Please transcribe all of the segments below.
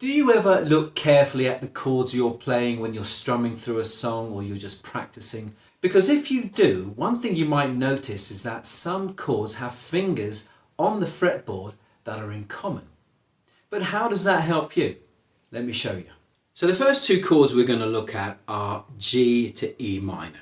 Do you ever look carefully at the chords you're playing when you're strumming through a song or you're just practicing? Because if you do, one thing you might notice is that some chords have fingers on the fretboard that are in common. But how does that help you? Let me show you. So the first two chords we're going to look at are G to E minor.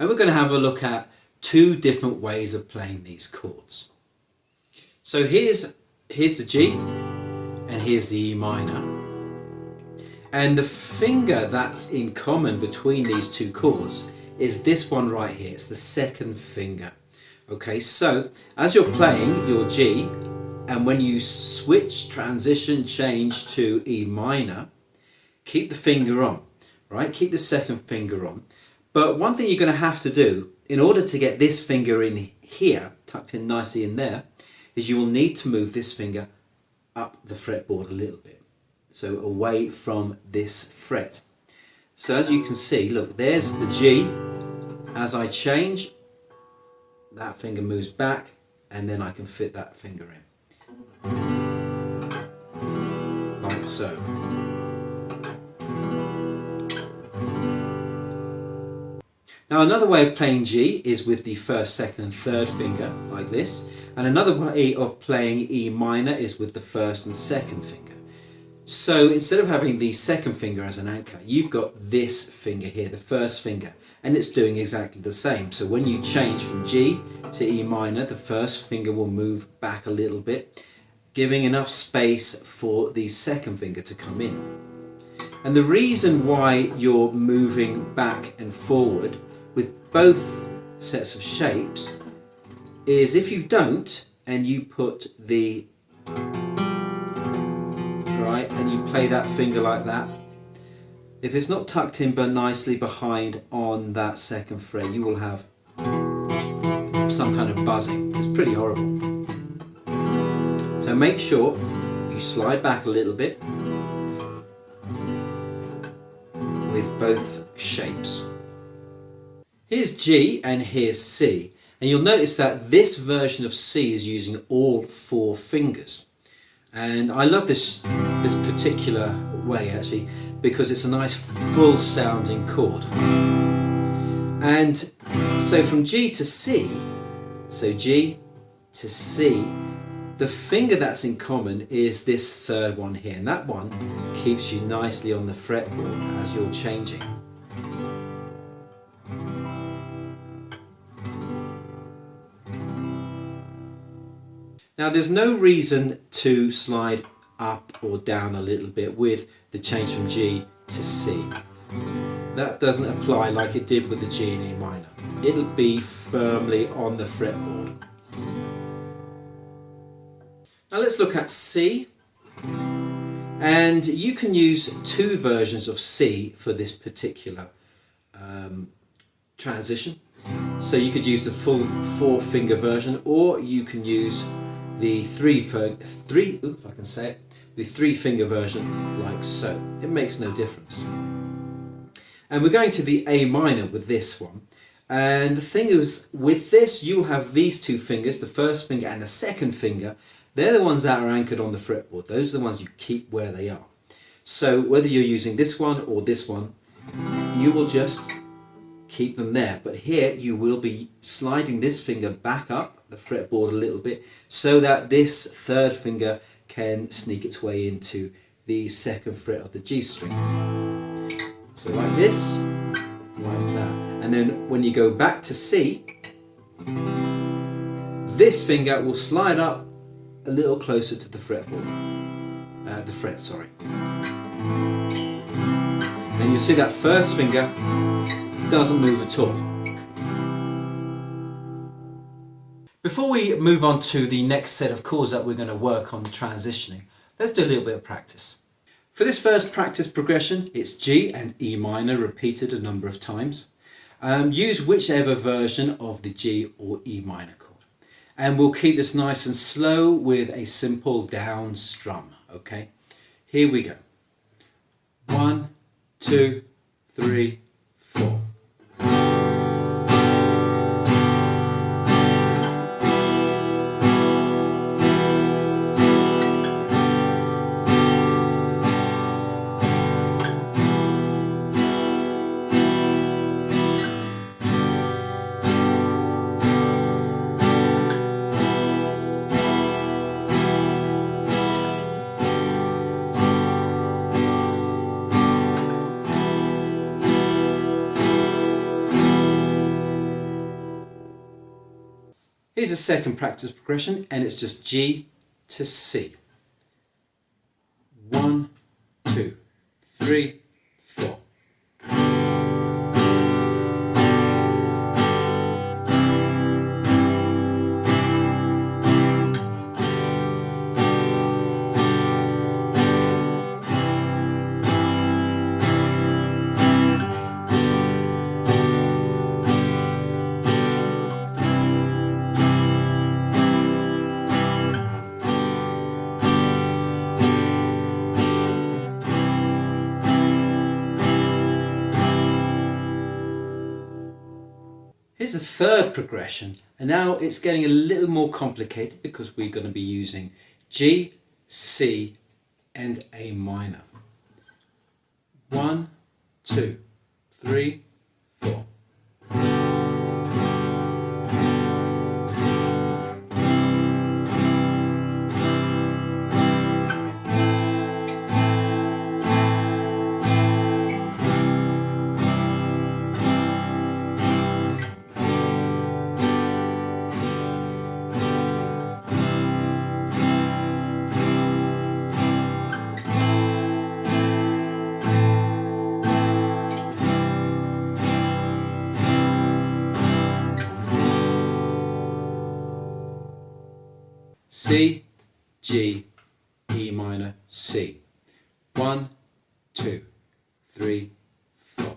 And we're going to have a look at two different ways of playing these chords. So here's the G and here's the E minor. And the finger that's in common between these two chords is this one right here. It's the second finger. Okay, so as you're playing your G, and when you switch, transition, change to E minor, keep the finger on, right? Keep the second finger on. But one thing you're going to have to do in order to get this finger in here, tucked in nicely in there, is you will need to move this finger up the fretboard a little bit. So away from this fret. So as you can see, look, there's the G. As I change, that finger moves back and then I can fit that finger in. Like so. Now another way of playing G is with the first, second and third finger, like this. And another way of playing E minor is with the first and second finger. So instead of having the second finger as an anchor, you've got this finger here, the first finger, and it's doing exactly the same. So when you change from G to E minor, the first finger will move back a little bit, giving enough space for the second finger to come in. And the reason why you're moving back and forward with both sets of shapes is if you don't, and you put the right and you play that finger like that, if it's not tucked in but nicely behind on that second fret, you will have some kind of buzzing. It's pretty horrible. So make sure you slide back a little bit with both shapes. Here's G and here's C. And you'll notice that this version of C is using all four fingers. And I love this particular way actually because it's a nice full sounding chord. And so from G to C, so G to C, the finger that's in common is this third one here. And that one keeps you nicely on the fretboard as you're changing. Now there's no reason to slide up or down a little bit with the change from G to C. That doesn't apply like it did with the G and E minor. It'll be firmly on the fretboard. Now let's look at C. And you can use two versions of C for this particular transition. So you could use the full four finger version, or you can use the three finger version like so. It makes no difference. And we're going to the A minor with this one. And the thing is, with this, you'll have these two fingers, the first finger and the second finger. They're the ones that are anchored on the fretboard. Those are the ones you keep where they are. So whether you're using this one or this one, you will just keep them there. But here you will be sliding this finger back up the fretboard a little bit so that this third finger can sneak its way into the second fret of the G string. So like this, like that. And then when you go back to C, this finger will slide up a little closer to the fretboard. Then you'll see that first finger doesn't move at all. Before we move on to the next set of chords that we're going to work on transitioning, let's do a little bit of practice. For this first practice progression, it's G and E minor repeated a number of times. Use whichever version of the G or E minor chord. And we'll keep this nice and slow with a simple down strum, okay? Here we go. 1, 2, 3, 4. Here's a second practice progression, and it's just G to C. 1, 2, 3, 4. Here's a third progression, and now it's getting a little more complicated because we're going to be using G, C, and A minor. 1, 2, 3, 4. C, G, E minor, C. 1, 2, 3, 4.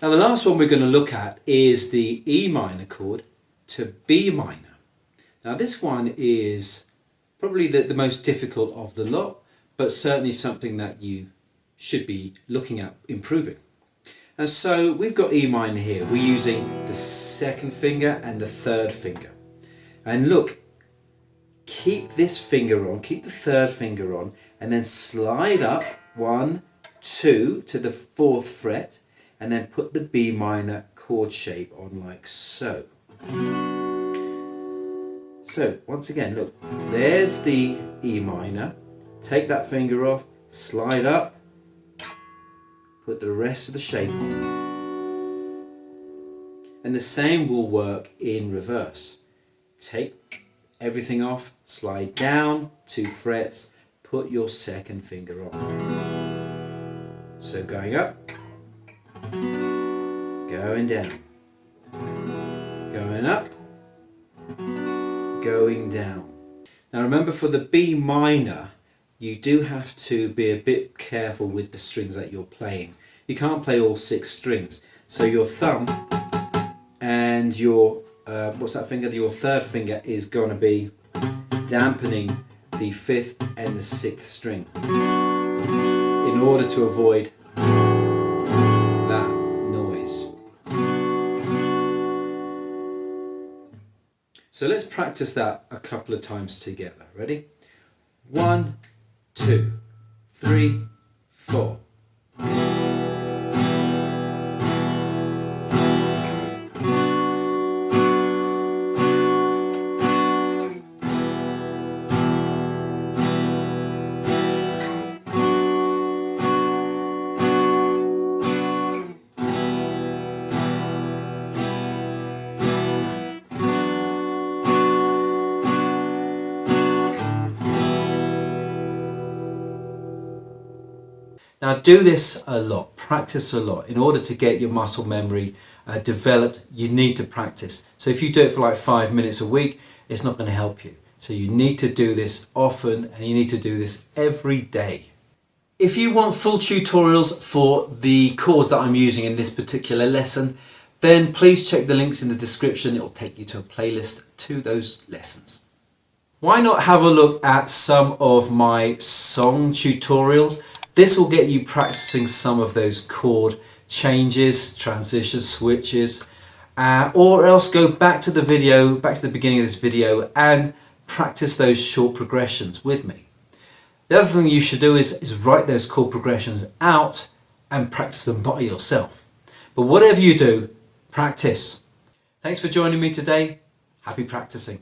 Now the last one we're going to look at is the E minor chord to B minor. Now this one is probably the most difficult of the lot, but certainly something that you should be looking at improving. And so we've got E minor here. We're using the second finger and the third finger. And look, keep this finger on, keep the third finger on, and then slide up 1, 2 to the 4th fret, and then put the B minor chord shape on like so. So once again, look, there's the E minor. Take that finger off, slide up, put the rest of the shape on. And the same will work in reverse. Take everything off, slide down 2 frets, put your second finger on. So going up, going down, going up, going down. Now remember, for the B minor, you do have to be a bit careful with the strings that you're playing. You can't play all 6 strings. So your thumb and your, what's that finger? Your third finger is going to be dampening the 5th and the 6th string in order to avoid that noise. So let's practice that a couple of times together. Ready? 1, 2, 3, 4. Now do this a lot, practice a lot. In order to get your muscle memory developed, you need to practice. So if you do it for like 5 minutes a week, it's not going to help you. So you need to do this often, and you need to do this every day. If you want full tutorials for the chords that I'm using in this particular lesson, then please check the links in the description. It will take you to a playlist to those lessons. Why not have a look at some of my song tutorials? This will get you practicing some of those chord changes, transitions, switches, or else go back to the video, back to the beginning of this video and practice those short progressions with me. The other thing you should do is write those chord progressions out and practice them by yourself. But whatever you do, practice. Thanks for joining me today. Happy practicing.